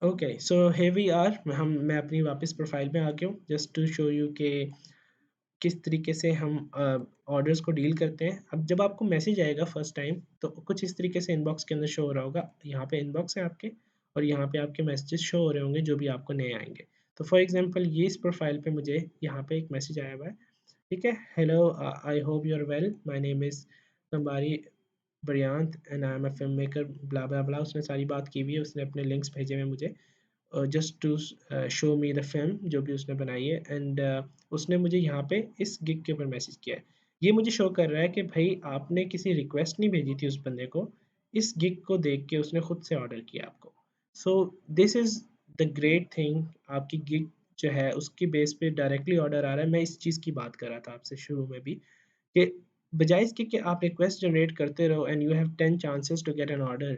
Okay, so here we are. मैं अपनी वापस प्रोफाइल में आ गया हूँ जस्ट टू शो यू कि किस तरीके से हम ऑर्डर्स को डील करते हैं। अब जब आपको मैसेज आएगा फर्स्ट टाइम तो कुछ इस तरीके से इनबॉक्स के अंदर शो हो रहा होगा। यहाँ पे इनबॉक्स है आपके और यहाँ पे आपके मैसेजेस शो हो रहे होंगे जो भी आपको नए आएंगे। तो फॉर एग्जांपल ये इस प्रोफाइल पे मुझे यहाँ पे एक मैसेज आया हुआ है। ठीक है, hello, I hope you are well, my name is कंबारी ब्रियांत and I am a filmmaker, blah blah blah. उसने सारी बात की हुई है, उसने अपने लिंक्स भेजे हुए हैं मुझे just to show me the film जो भी उसने बनाई है। एंड उसने मुझे यहाँ पे इस गिग के ऊपर मैसेज किया है। ये मुझे शो कर रहा है कि भाई आपने किसी रिक्वेस्ट नहीं भेजी थी उस बंदे को, इस गिग को देख के उसने खुद से ऑर्डर किया आपको। So this is the great thing. आपकी गिग जो है उसकी बेस पे डायरेक्टली ऑर्डर आ रहा है। मैं इस चीज़ की बात कर रहा था आपसे शुरू में भी कि बजाय इसके कि आप रिक्वेस्ट जनरेट करते रहो and you have 10 chances to get an order,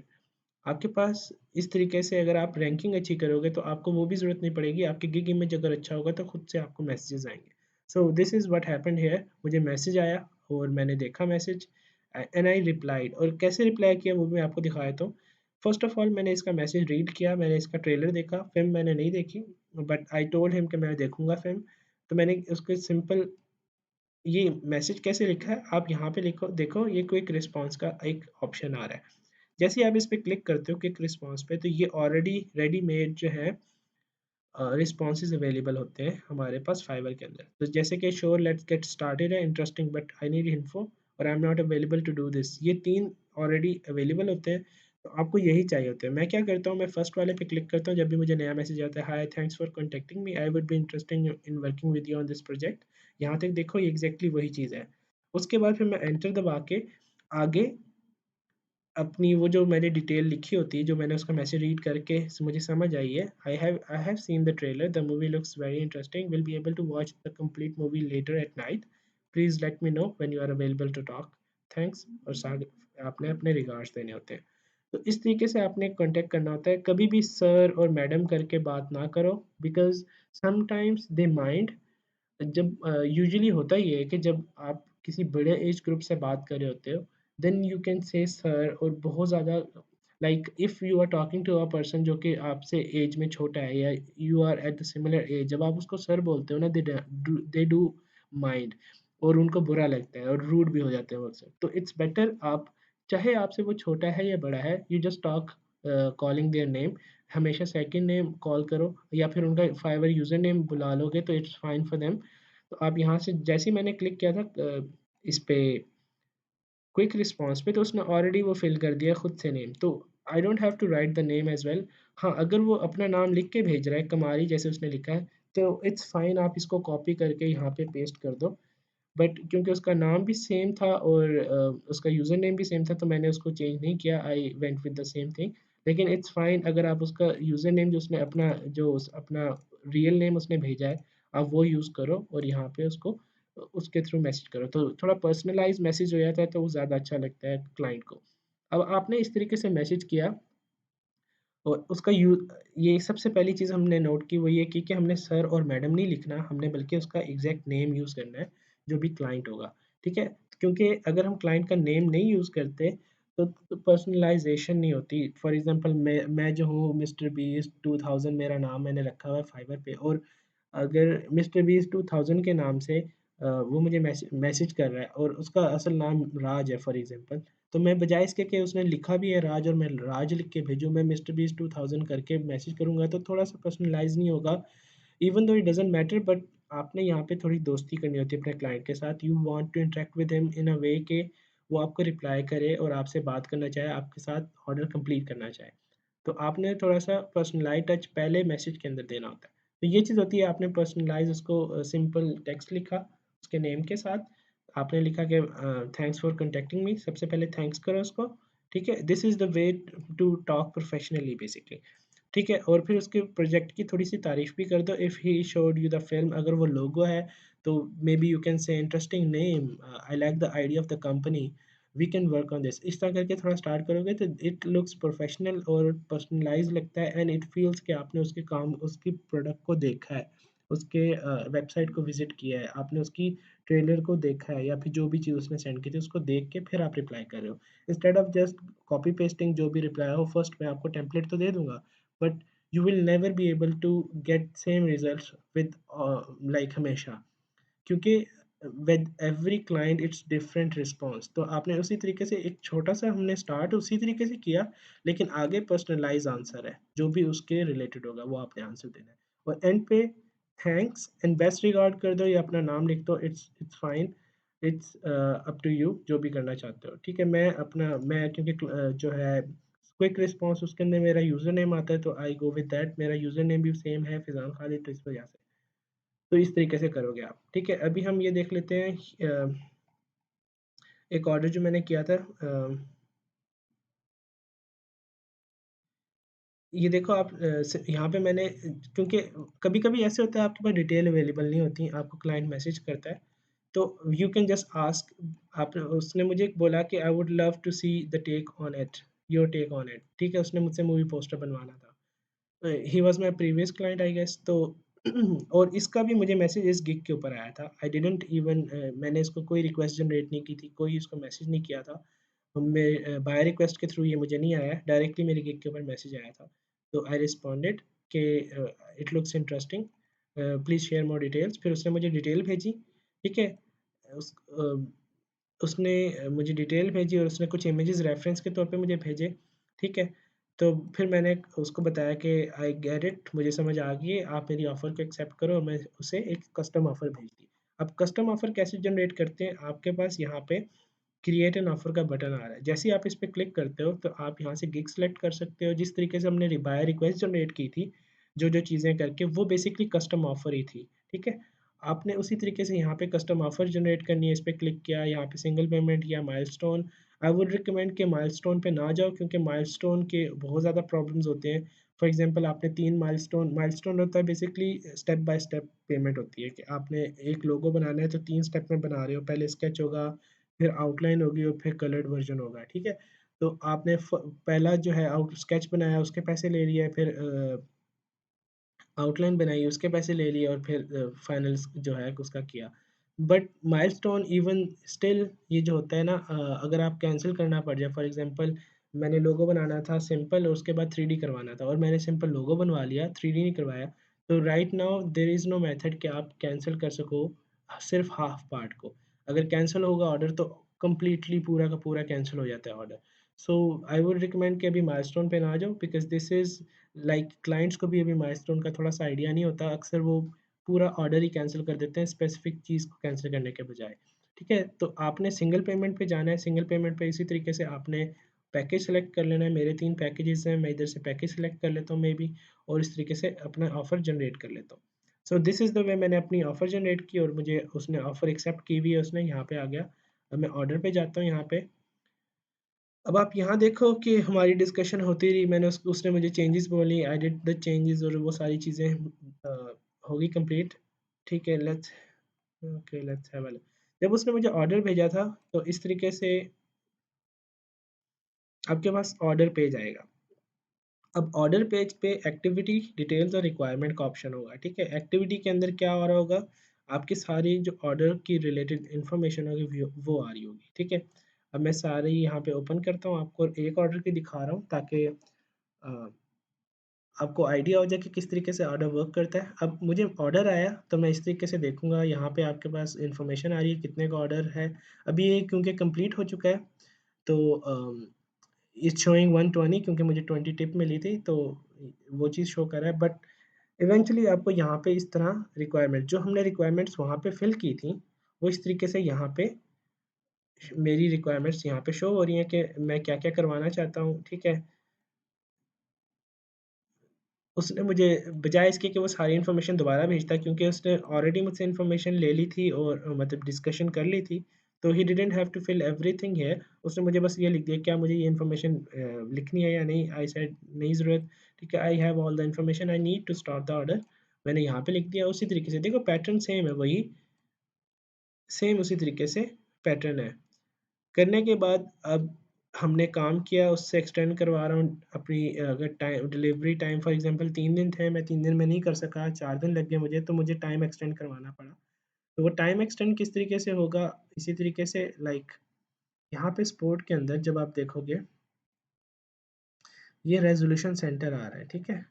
आपके पास इस तरीके से अगर आप रैंकिंग अच्छी करोगे तो आपको वो भी ज़रूरत नहीं पड़ेगी। आपकी गिग इमेज अगर अच्छा होगा तो खुद से आपको मैसेजेस आएंगे। So this is what happened here. मुझे मैसेज आया और मैंने देखा मैसेज एंड आई रिप्लाइड। और कैसे रिप्लाई किया वो मैं आपको दिखा देता हूँ। फर्स्ट ऑफ ऑल मैंने इसका मैसेज रीड किया, मैंने इसका ट्रेलर देखा, फिल्म मैंने नहीं देखी, बट आई टोल्ड हिम कि मैं देखूंगा फिल्म। तो मैंने उसको सिंपल ये मैसेज कैसे लिखा है आप यहाँ पे लिखो, देखो ये क्विक रिस्पॉन्स का एक ऑप्शन आ रहा है। जैसे ही आप इस पे क्लिक करते हो क्विक रिस्पॉन्स पे तो ये ऑलरेडी रेडीमेड जो है रिस्पॉन्सेज अवेलेबल होते हैं हमारे पास फाइवर के अंदर। तो जैसे कि श्योर लेट्स गेट स्टार्टेड है, interesting but I need info और I am not available to do this, ये 3 ऑलरेडी अवेलेबल होते हैं। तो आपको यही चाहिए होते हैं। मैं क्या करता हूँ, मैं फर्स्ट वाले पे क्लिक करता हूँ जब भी मुझे नया मैसेज आता है, हाय thanks for contacting me, I would be interesting in working with you on this project. यहाँ तक देखो ये एग्जैक्टली वही चीज़ है। उसके बाद फिर मैं एंटर दबा के आगे अपनी वो जो मैंने डिटेल लिखी होती है, जो मैंने उसका मैसेज रीड करके मुझे समझ आई है, I have seen the trailer, the movie looks very interesting, will be able to watch the complete movie later at night, please let me know when you are available to talk, thanks. और साथ आपने अपने regards देने होते हैं। तो इस तरीके से आपने कॉन्टेक्ट करना होता है। कभी भी सर और मैडम करके बात ना करो, बिकॉज समटाइम्स दे माइंड। जब यूजुअली होता ही है कि जब आप किसी बड़े एज ग्रुप से बात कर रहे होते हो, then you can say sir. और बहुत ज़्यादा like if you are talking to a person जो कि आपसे एज में छोटा है या you are at the similar age, जब आप उसको सर बोलते हो ना, दे डू माइंड और उनको बुरा लगता है और रूड भी हो जाते हैं मुझसे। तो इट्स बेटर आप, चाहे आपसे वो छोटा है या बड़ा है, you just talk calling their name. हमेशा सेकंड नेम कॉल करो या फिर उनका फाइवर यूज़र नेम बुला लोगे तो इट्स फाइन फॉर देम। तो आप यहाँ से जैसे ही मैंने क्लिक किया था इस पे क्विक रिस्पॉन्स पे, तो उसने ऑलरेडी वो फिल कर दिया खुद से नेम। तो I don't have to write the name as well. हाँ, अगर वो अपना नाम लिख के भेज रहा है कमारी जैसे उसने लिखा है तो इट्स फाइन, आप इसको कॉपी करके यहाँ पे पेस्ट कर दो। बट क्योंकि उसका नाम भी सेम था और उसका यूज़र नेम भी सेम था तो मैंने उसको चेंज नहीं किया, I went with the same thing. लेकिन इट्स फाइन अगर आप उसका यूज़र नेम जो उसने अपना अपना रियल नेम उसने भेजा है, आप वो यूज़ करो और यहाँ पे उसको उसके थ्रू मैसेज करो। तो थोड़ा पर्सनलाइज़ मैसेज हो जाता है तो वो ज़्यादा अच्छा लगता है क्लाइंट को। अब आपने इस तरीके से मैसेज किया और उसका ये सबसे पहली चीज़ हमने नोट की वो ये की कि हमने सर और मैडम नहीं लिखना, हमने बल्कि उसका एग्ज़ैक्ट नेम यूज़ करना है, जो भी क्लाइंट होगा, ठीक है? क्योंकि अगर हम क्लाइंट का नेम नहीं यूज़ करते, तो पर्सनलाइज़ेशन नहीं होती। फॉर एग्ज़ाम्पल मैं जो हूँ मिस्टर बीस्ट 2000 मेरा नाम मैंने रखा हुआ है फाइवर पे, और अगर मिस्टर बीस्ट 2000 के नाम से वो मुझे मैसेज कर रहा है और उसका असल नाम राज है फॉर एग्ज़ाम्पल, तो मैं बजाय इसके कि उसने लिखा भी है राज और मैं राज लिख के भेजूँ, मैं मिस्टर बीस्ट 2000 करके मैसेज करूँगा तो थोड़ा-सा पर्सनलाइज़ नहीं होगा। Even though it doesn't matter, but आपने यहाँ पे थोड़ी दोस्ती करनी होती है अपने क्लाइंट के साथ। You want to interact with him in a way कि वो आपको रिप्लाई करे और आपसे बात करना चाहे, आपके साथ ऑर्डर कंप्लीट करना चाहे। तो आपने थोड़ा-सा पर्सनलाइज़ टच पहले मैसेज के अंदर देना होता है। तो ये चीज़ होती है, आपने पर्सनलाइज़ उसको सिंपल टेक्स्ट लिखा उसके नेम के साथ। आपने लिखा कि थैंक्स फॉर कॉन्टैक्टिंग मी, सबसे पहले थैंक्स करो उसको, ठीक है? This is the way to talk professionally basically, ठीक है? और फिर उसके प्रोजेक्ट की थोड़ी-सी तारीफ़ भी कर दो। If he showed you the film, अगर वो लोगो है तो maybe you can say interesting name, I like the idea of the company, we can work on this. इस तरह करके थोड़ा स्टार्ट करोगे तो इट लुक्स प्रोफेशनल और पर्सनलाइज़ लगता है एंड इट फील्स कि आपने उसके काम उसकी प्रोडक्ट को देखा है, उसके वेबसाइट को विज़िट किया है, आपने उसकी ट्रेलर को देखा है या फिर जो भी चीज़ उसने सेंड की थी उसको देख के फिर आप रिप्लाई कर रहे हो। Instead of just copy pasting जो भी रिप्लाई हो, फर्स्ट मैं आपको टेम्पलेट तो दे दूँगा, but you will never be able to get same results with like हमेशा, क्योंकि with every client it's different response. तो आपने उसी तरीके से एक छोटा सा हमने स्टार्ट उसी तरीके से किया, लेकिन आगे पर्सनलाइज आंसर है, जो भी उसके रिलेटेड होगा वो आपने आंसर देना है। और एंड पे थैंक्स एंड बेस्ट रिगार्ड कर दो या अपना नाम लिख दो, it's fine, it's up to you, जो भी करना चाहते हो। ठीक है, मैं क्योंकि जो है क्विक रिस्पॉन्स उसके अंदर मेरा यूज़र नेम आता है, तो आई गो विद दैट, मेरा यूज़र नेम भी सेम है फिजान खालिद, तो इस वजह से तो इस तरीके से करोगे आप। ठीक है, अभी हम ये देख लेते हैं एक ऑर्डर जो मैंने किया था। ये देखो आप, यहाँ पे मैंने, क्योंकि कभी कभी ऐसे होता है आपके पास डिटेल अवेलेबल नहीं होती, आपको क्लाइंट मैसेज करता है, तो यू कैन जस्ट आस्क। आप उसने मुझे बोला कि I would love to see the take on it, your take on it. ठीक है, उसने मुझसे मूवी पोस्टर बनवाना था, he was my previous client I guess. तो और इसका भी मुझे मैसेज इस गिग के ऊपर आया था, आई डिडंट इवन, मैंने इसको कोई रिक्वेस्ट जनरेट नहीं की थी, कोई इसको मैसेज नहीं किया था, मैं बाय रिक्वेस्ट के थ्रू ये मुझे नहीं आया, डायरेक्टली मेरे गिग के ऊपर मैसेज आया था। तो आई रिस्पॉन्डेड कि it looks interesting, please share more details. फिर उसने मुझे डिटेल भेजी। ठीक है, उस उसने मुझे डिटेल भेजी और उसने कुछ इमेजेस रेफरेंस के तौर पे मुझे भेजे। ठीक है, तो फिर मैंने उसको बताया कि आई गेट इट, मुझे समझ आ गई है, आप मेरी ऑफ़र को एक्सेप्ट करो, और मैं उसे एक कस्टम ऑफ़र भेज दी। अब कस्टम ऑफ़र कैसे जनरेट करते हैं, आपके पास यहाँ पे क्रिएट एन ऑफर का बटन आ रहा है, जैसे ही आप इस पे क्लिक करते हो तो आप यहाँ से गिग सेलेक्ट कर सकते हो, जिस तरीके से हमने बाय रिक्वेस्ट जनरेट की थी, जो जो चीज़ें करके, वो बेसिकली कस्टम ऑफर ही थी। ठीक है, आपने उसी तरीके से यहाँ पे कस्टम ऑफर जनरेट करनी है, इस पे क्लिक किया, यहाँ पे सिंगल पेमेंट या माइलस्टोन। आई वुड रिकमेंड कि माइलस्टोन पे ना जाओ, क्योंकि माइलस्टोन के बहुत ज़्यादा प्रॉब्लम्स होते हैं। फॉर एग्जांपल आपने 3 माइलस्टोन, माइलस्टोन होता है basically step by step payment होती है, कि आपने एक लोगो बनाना है तो 3 स्टेप में बना रहे हो, पहले स्केच होगा, फिर आउटलाइन होगी और फिर कलर्ड वर्जन होगा। ठीक है, तो आपने पहला जो है आउट स्केच बनाया, उसके पैसे ले लिए, फिर आउटलाइन बनाई, उसके पैसे ले लिए, और फिर फाइनल जो है उसका किया। बट माइलस्टोन इवन स्टिल ये जो होता है ना, अगर आप कैंसिल करना पड़ जाए, फॉर एग्जांपल मैंने लोगो बनाना था सिंपल और उसके बाद 3D करवाना था, और मैंने सिंपल लोगो बनवा लिया, 3D नहीं करवाया, तो right now there is no method कि आप कैंसिल कर सको सिर्फ हाफ पार्ट को। अगर कैंसिल होगा ऑर्डर तो कंप्लीटली पूरा का पूरा कैंसिल हो जाता है order. So I would recommend कि अभी माइलस्टोन पे ना जाओ, because this is like clients को भी अभी माइलस्टोन का थोड़ा-सा आइडिया नहीं होता, अक्सर वो पूरा ऑर्डर ही कैंसल कर देते हैं स्पेसिफिक चीज़ को कैंसल करने के बजाय। ठीक है, तो आपने सिंगल पेमेंट पे जाना है, सिंगल पेमेंट पे इसी तरीके से आपने पैकेज सेलेक्ट कर लेना है। मेरे 3 पैकेजेज़ हैं, मैं इधर से पैकेज सेलेक्ट कर लेता हूँ मे बी, और इस तरीके से अपना ऑफ़र जनरेट कर लेता हूँ। सो दिस इज़ द वे मैंने अपनी ऑफ़र जनरेट की, और मुझे उसने ऑफ़र एक्सेप्ट की हुई है उसने, यहाँ पे आ गया। अब मैं ऑर्डर पे जाता हूँ यहाँ पे। अब आप यहाँ देखो कि हमारी डिस्कशन होती रही, मैंने उसने मुझे चेंजेस बोली, आई डिड द चेंजेस, और वो सारी चीज़ें हो गई कंप्लीट। ठीक है, let's okay, let's have a look. जब उसने मुझे ऑर्डर भेजा था, तो इस तरीके से आपके पास ऑर्डर पेज आएगा। अब ऑर्डर पेज पे एक्टिविटी डिटेल्स और रिक्वायरमेंट का ऑप्शन होगा। ठीक है, एक्टिविटी के अंदर क्या हो रहा होगा, आपकी सारी जो ऑर्डर की रिलेटेड इन्फॉर्मेशन होगी वो आ रही होगी। ठीक है, अब मैं सारी यहाँ पे ओपन करता हूँ, आपको एक ऑर्डर की दिखा रहा हूँ, ताकि आपको आइडिया हो जाए कि किस तरीके से ऑर्डर वर्क करता है। अब मुझे ऑर्डर आया तो मैं इस तरीके से देखूँगा, यहाँ पे आपके पास इन्फॉर्मेशन आ रही है कितने का ऑर्डर है। अभी ये क्योंकि कंप्लीट हो चुका है, तो इट्स शोइंग 120, क्योंकि मुझे 20 टिप मिली थी, तो वो चीज़ शो कर रहा है। बट इवेंचुअली आपको यहाँ पे इस तरह रिक्वायरमेंट, जो हमने रिक्वायरमेंट्स वहाँ पे फिल की थी, वो इस तरीके से यहाँ पे मेरी रिक्वायरमेंट्स यहाँ पे शो हो रही हैं कि मैं क्या-क्या करवाना चाहता हूँ। ठीक है, उसने मुझे, बजाय इसके कि वो सारी इन्फॉर्मेशन दोबारा भेजता, क्योंकि उसने ऑलरेडी मुझसे इन्फॉर्मेशन ले ली थी और मतलब डिस्कशन कर ली थी, तो he didn't have to fill everything here. उसने मुझे बस ये लिख दिया, क्या मुझे ये इन्फॉर्मेशन लिखनी है या नहीं? आई सेड नहीं ज़रूरत। ठीक है, I have all the information I need to start the order. मैंने यहाँ पे लिख दिया उसी तरीके से, देखो पैटर्न सेम है, वही सेम उसी तरीके से पैटर्न है। करने के बाद अब हमने काम किया, उससे एक्सटेंड करवा रहा हूँ अपनी, अगर time delivery time for example 3 दिन थे, मैं 3 दिन में नहीं कर सका, 4 दिन लग गए मुझे, तो मुझे टाइम एक्सटेंड करवाना पड़ा। तो वो टाइम एक्सटेंड किस तरीके से होगा, इसी तरीके से लाइक यहाँ पे सपोर्ट के अंदर जब आप देखोगे, ये रेज़ोल्यूशन सेंटर आ रहा है। ठीक है?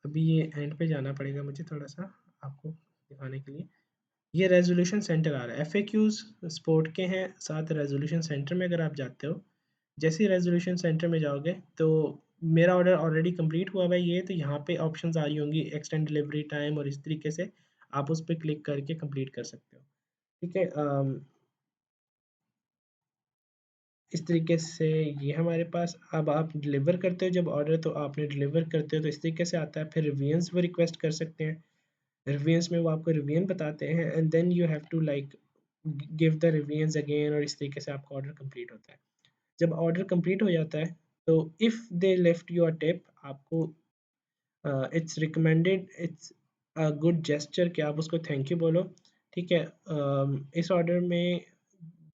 अभी ये एंड पे जाना पड़ेगा मुझे थोड़ा-सा आपको दिखाने के लिए। ये रेज़ोल्यूशन सेंटर आ रहा है। एफएक्यूज़ स्पोर्ट के हैं, साथ रेज़ोल्यूशन सेंटर में अगर आप जाते हो, जैसे ही रेज़ोल्यूशन सेंटर में जाओगे तो मेरा ऑर्डर ऑलरेडी कंप्लीट हुआ हुआ है ये, तो यहाँ पे ऑप्शंस आ रही होंगी एक्सटेंड डिलीवरी टाइम और इस तरीके से आप उस पे क्लिक करके कंप्लीट कर सकते हो। ठीक है? इस तरीके से ये हमारे पास अब आप डिलीवर करते हो जब ऑर्डर तो आपने डिलीवर करते हो तो इस तरीके से आता है। फिर रिव्यूअर्स वो रिक्वेस्ट कर सकते हैं। रिव्यूअर्स में वो आपको रिव्यू बताते हैं and then you have to like give the reviewers again और इस तरीके से आपका ऑर्डर कंप्लीट होता है। जब ऑर्डर कंप्लीट हो जाता है तो if they left you a tip आपको it's recommended it's a good gesture कि आप उसको थैंक यू बोलो। ठीक है? इस ऑर्डर में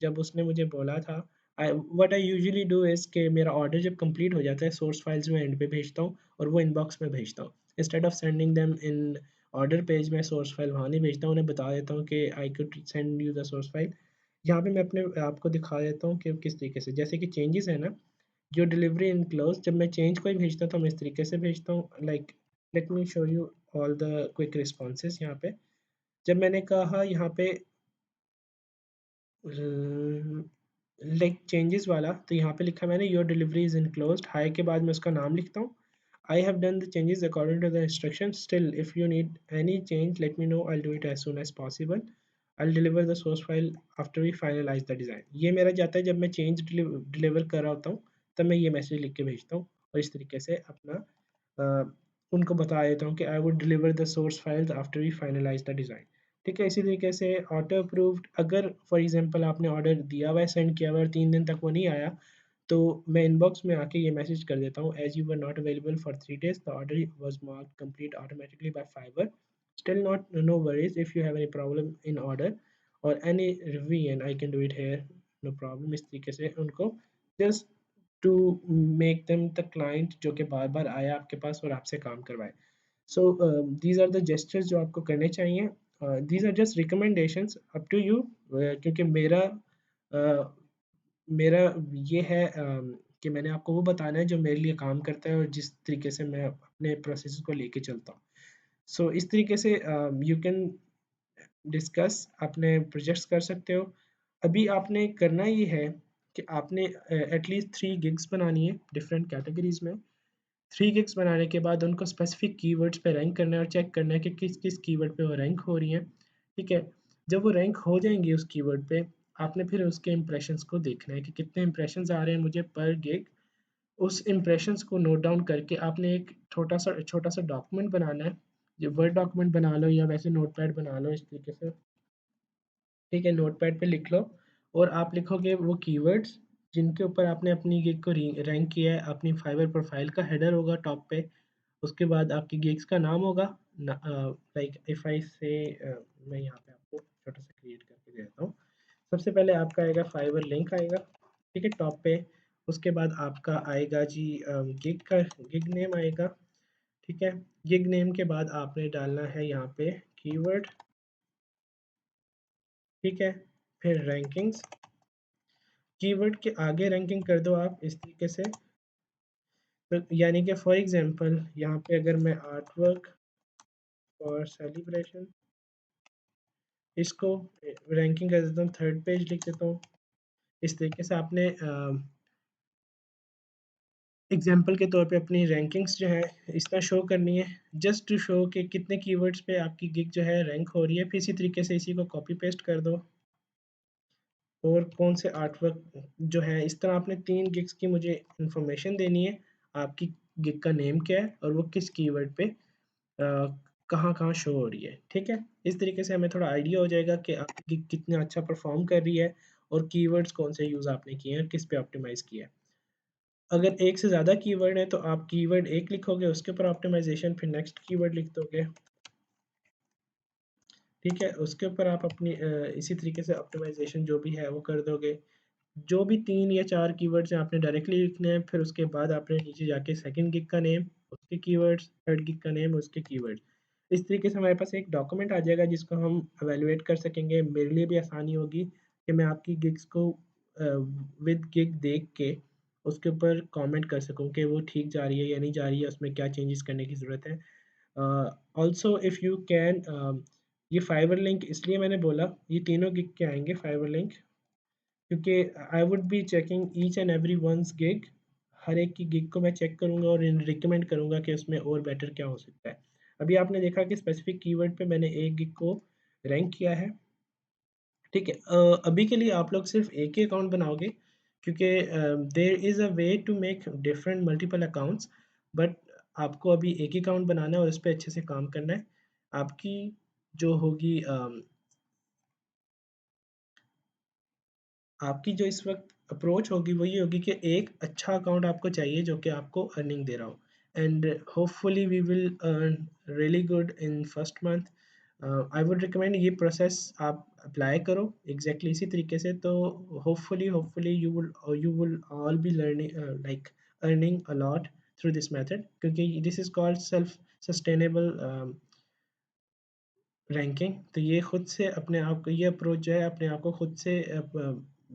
जब उसने मुझे बोला था what I usually do is कि मेरा ऑर्डर जब कंप्लीट हो जाता है सोर्स फाइल्स में एंड पे भेजता हूँ और वो इनबॉक्स में भेजता हूँ। Instead of sending them in order page में सोर्स फाइल वहाँ नहीं भेजता हूँ, उन्हें बता देता हूँ कि I could send you the source file. यहाँ पे मैं अपने आपको दिखा देता हूँ कि किस तरीके से जैसे कि चेंजेस है ना, जो डिलीवरी इनक्लोज जब मैं चेंज कोई भेजता हूँ तो मैं इस तरीके से भेजता हूँ like let me show you all the quick responses यहाँ पे। जब मैंने कहा यहाँ पे लाइक चेंजेस वाला तो यहाँ पे लिखा मैंने your delivery is enclosed hi के बाद मैं उसका नाम लिखता हूँ। I have done the changes according to the instruction still if you need any change let me know I do it as soon as possible I deliver the source file after we finalise the design. ये मेरा जाता है जब मैं change deliver कर रहा होता हूँ तब मैं ये मैसेज लिख के भेजता हूँ और इस तरीके से अपना उनको बता देता हूँ कि I would deliver the source files after we finalise the design. ठीक है? इसी तरीके से ऑटो अप्रूव्ड अगर फॉर एग्जांपल आपने ऑर्डर दिया हुआ है, सेंड किया हुआ है और 3 दिन तक वो नहीं आया, तो मैं इनबॉक्स में आके ये मैसेज कर देता हूँ as you were not available for 3 days the order was marked complete automatically by Fiverr. Still not no worries if you have any problem in order or any revision I can do it here no problem. इस तरीके से उनको just to make them the client जो कि बार-बार आए आपके पास और आपसे काम करवाए। So these are the gestures जो आपको करने चाहिए। These are just recommendations up to you क्योंकि uh, मेरा ये है कि मैंने आपको वो बताना है जो मेरे लिए काम करता है और जिस तरीके से मैं अपने प्रोसेस को लेके चलता हूँ। सो इस तरीके से यू कैन डिस्कस अपने प्रोजेक्ट्स कर सकते हो। अभी आपने करना ये है कि आपने एटलीस्ट 3 गिग्स बनानी है डिफरेंट कैटेगरीज में। 3 गिग्स बनाने के बाद उनको स्पेसिफिक कीवर्ड्स पे रैंक करना है और चेक करना है कि किस-किस कीवर्ड पे वो रैंक हो रही हैं, ठीक है? जब वो रैंक हो जाएँगी उस कीवर्ड पे, आपने फिर उसके इंप्रेशंस को देखना है कि कितने इंप्रेशंस आ रहे हैं मुझे पर गिग। उस इंप्रेशंस को नोट डाउन करके आपने एक छोटा-सा डॉक्यूमेंट बनाना है। ये वर्ड डॉक्यूमेंट बना लो या वैसे नोटपैड बना लो इस तरीके से। ठीक है, नोटपैड पे लिख लो और आप लिखोगे वो कीवर्ड्स जिनके ऊपर आपने अपनी गिग को रैंक किया है। अपनी फाइवर प्रोफाइल का हेडर होगा टॉप पे, उसके बाद आपकी गिग्स का नाम होगा। लाइक इफ आई से मैं यहाँ पे आपको छोटा सा क्रिएट करके दे देता हूँ। सबसे पहले आपका आएगा फाइवर लिंक आएगा, ठीक है, टॉप पे। उसके बाद आपका आएगा जी गिग नेम आएगा, ठीक है। गिग नेम के बाद आपने डालना है यहाँ पे कीवर्ड, ठीक है। फिर रैंकिंग्स, कीवर्ड के आगे रैंकिंग कर दो आप इस तरीके से। तो यानी कि फॉर एग्जांपल यहाँ पे अगर मैं आर्ट वर्क और सेलिब्रेशन इसको रैंकिंग कर देता हूँ, थर्ड पेज लिख देता हूँ। इस तरीके से आपने एग्जांपल के तौर पे अपनी रैंकिंग्स जो है इस तरह शो करनी है जस्ट टू शो कि कितने कीवर्ड्स पे आपकी गिग जो है रैंक हो रही है। फिर इसी तरीके से इसी को कॉपी पेस्ट कर दो और कौन से आर्टवर्क जो है इस तरह आपने 3 गिग्स की मुझे इन्फॉर्मेशन देनी है। आपकी गिग का नेम क्या है और वो किस कीवर्ड पे कहाँ-कहाँ शो हो रही है, ठीक है? इस तरीके से हमें थोड़ा आइडिया हो जाएगा कि आपकी गिग कितना अच्छा परफ़ॉर्म कर रही है और कीवर्ड्स कौन से यूज़ आपने किए हैं, किस पे ऑप्टिमाइज़ किया है। अगर एक से ज़्यादा कीवर्ड है तो आप कीवर्ड एक लिखोगे उसके ऊपर ऑप्टिमाइज़ेशन फिर नेक्स्ट कीवर्ड लिख दोगे, ठीक है? उसके ऊपर आप अपनी इसी तरीके से ऑप्टिमाइज़ेशन जो भी है वो कर दोगे। जो भी 3 या 4 कीवर्ड्स हैं आपने डायरेक्टली लिखने हैं, फिर उसके बाद आपने नीचे जाके सेकंड गिग का नेम, उसके कीवर्ड्स, थर्ड गिग का नेम, उसके कीवर्ड्स। इस तरीके से हमारे पास एक डॉक्यूमेंट आ जाएगा जिसको हम इवैल्यूएट कर सकेंगे। मेरे लिए भी आसानी होगी कि मैं आपकी गिग्स को विद गिग देख के उसके ऊपर कमेंट कर सकूँ कि वो ठीक जा रही है या नहीं जा रही है, उसमें क्या चेंजेस करने की ज़रूरत है। ऑल्सो इफ़ यू कैन ये फाइवर लिंक इसलिए मैंने बोला ये तीनों गिग के आएंगे फाइवर लिंक, क्योंकि I would be checking each and every one's gig, हर एक की गिग को मैं चेक करूँगा और रिकमेंड करूँगा कि उसमें और बेटर क्या हो सकता है। अभी आपने देखा कि स्पेसिफिक कीवर्ड पे मैंने एक गिग को रैंक किया है, ठीक है। अभी के लिए आप लोग सिर्फ एक ही अकाउंट बनाओगे, क्योंकि there is a way to make different multiple accounts, but आपको अभी एक ही अकाउंट बनाना है और उस पर अच्छे से काम करना है। आपकी जो होगी आपकी जो इस वक्त अप्रोच होगी वो ये होगी कि एक अच्छा अकाउंट आपको चाहिए जो कि आपको अर्निंग दे रहा हो, and hopefully we will earn really good in first month. I would recommend ये प्रोसेस आप अप्लाई करो एग्जैक्टली इसी तरीके से, तो hopefully you will all be learning like earning a lot through this method, क्योंकि this is called self sustainable ranking. तो ये खुद से अपने आप को ये अप्रोच जो है अपने आप को खुद से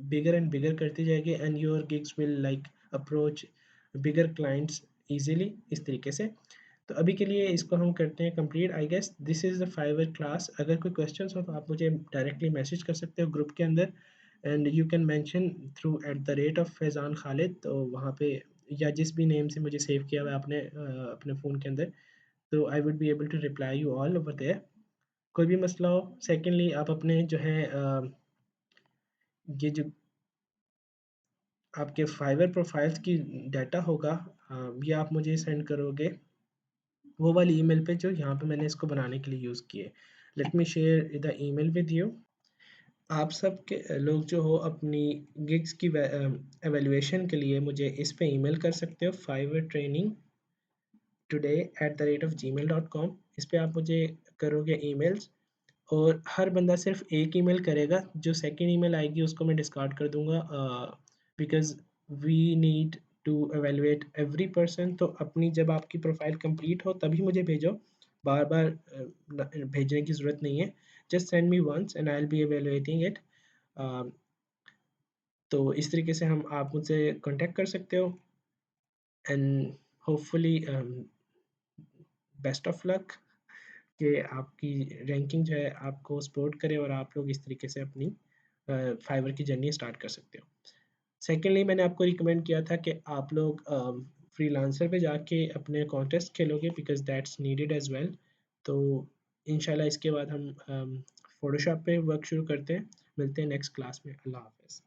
बिगर एंड बिगर करती जाएगी, and your gigs will like approach bigger clients easily इस तरीके से। तो अभी के लिए इसको हम करते हैं complete. I guess this is the Fiverr class. अगर कोई क्वेश्चंस हो तो आप मुझे डायरेक्टली मैसेज कर सकते हो ग्रुप के अंदर, and you can mention through @Faizan Khalid, तो वहाँ पे या जिस भी नेम से मुझे सेव किया हुआ है आपने अपने फ़ोन के अंदर, तो I would be able to reply you all over there. कोई भी मसला हो, सेकेंडली आप अपने जो है ये जो आपके फाइवर प्रोफाइल्स की डाटा होगा, ये आप मुझे सेंड करोगे वो वाली ईमेल पे जो यहाँ पे मैंने इसको बनाने के लिए यूज़ की है। Let me share the email with you. आप सब के लोग जो हो अपनी गिग्स की एवेल्यूएशन के लिए मुझे इस पे ईमेल कर सकते हो, फाइवर ट्रेनिंग टुडे @gmail.com। इस पे आप मुझे करोगे ईमेल्स, और हर बंदा सिर्फ एक ईमेल करेगा, जो सेकंड ईमेल आएगी उसको मैं डिस्कार्ड कर दूंगा, because we need to evaluate every person. तो अपनी जब आपकी प्रोफाइल कंप्लीट हो तभी मुझे भेजो, बार बार भेजने की ज़रूरत नहीं है। Just send me once and I will be evaluating it. तो इस तरीके से हम आप मुझसे कांटेक्ट कर सकते हो, and hopefully best of luck कि आपकी रैंकिंग जो है आपको सपोर्ट करे और आप लोग इस तरीके से अपनी फाइवर की जर्नी स्टार्ट कर सकते हो। सेकेंडली मैंने आपको रिकमेंड किया था कि आप लोग फ्रीलांसर पे जाके अपने कॉन्टेस्ट खेलोगे, because that's needed as well. तो इंशाल्लाह इसके बाद हम फोटोशॉप पे वर्क शुरू करते हैं। मिलते हैं नेक्स्ट क्लास में। अल्लाह हाफ़िज़।